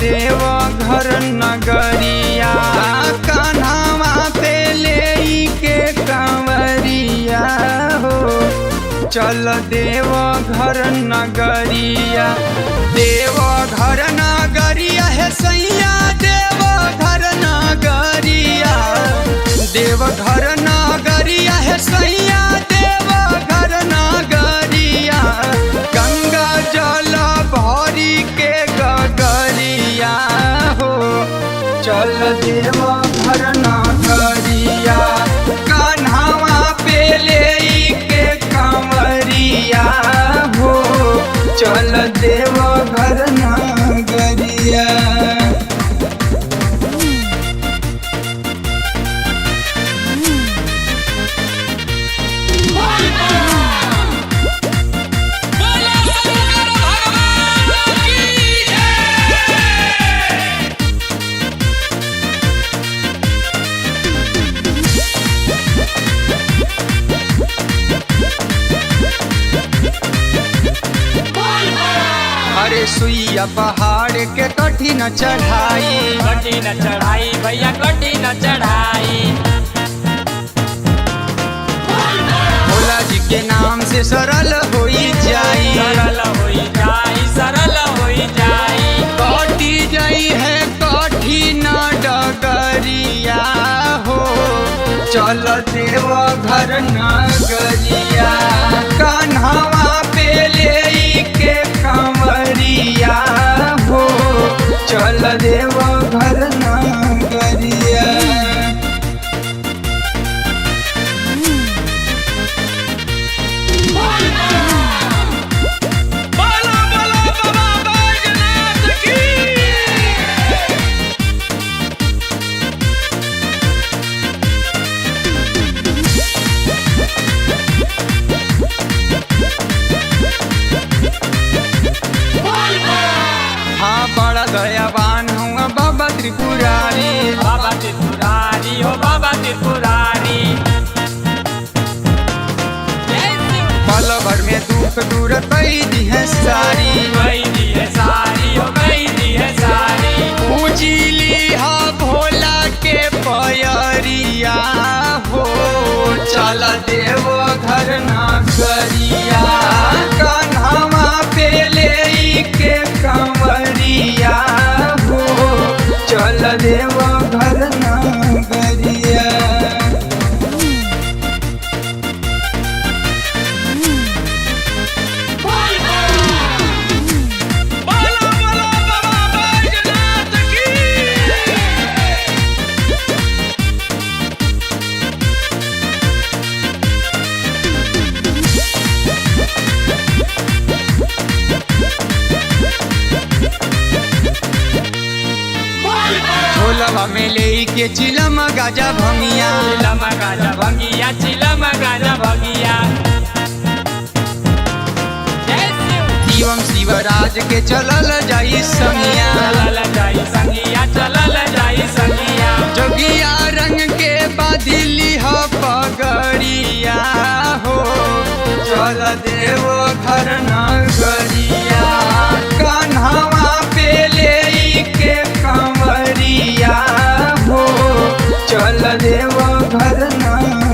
देव घर नगरिया कान्हावा पे ले के कंवरिया हो। चल देव घर नगरिया, देव घर नगरिया है सैया, देव घर नगरिया, देव घर नगरिया है सैया, देव घर नगरिया। गंगा जल भरी के गगरिया हो। चल देव घर नगरिया कान्हावा पे ले के कंवरिया हो। चल देव घर नगरिया। अरे सुइया पहाड़ के कठिन चढ़ाई, कठिन चढ़ाई भैया कठिन चढ़ाई। भोला जी के नाम से सरल होई जाई, सरल होई जाई, सरल होई जाई। कटी जाई है कठिन डगरिया हो। चल देव घर नगरिया कान्हावा पे ले के कंवरिया हो। चल देव घर नगरिया। बोलो बोलो बाबा बैजनाथ की। हाँ बड़ा दयावान हूँ बाबा त्रिपुरारी, बाबा त्रिपुरारी हो बाबा त्रिपुरारी। पल भर में दुख दूर कई दी है सारी। गई दी है सारी हो गई दी है सारी। पूजिली हा भोला के पयरिया हो। चल देव घर नगरिया कान्हावा पे ले के कंवरिया हो। चल देव घर नगरिया। बोलो बोलो बाबा बैजनाथ की। भोलवा में ले के चिलम गाजा भंगिया, चिलम गाजा भंगिया, चिलम गाजा भंगिया। जय शिव। शिवम शिवराज के चलल जाई संगिया। चलल जाई संगिया, चलल जाई संगिया। जोगिया रंग के बाधिली हो पगड़िया हो। चल देव घर नगरिया कान्हावा पे ले के कंवरिया हो। चल देव घर नगरिया।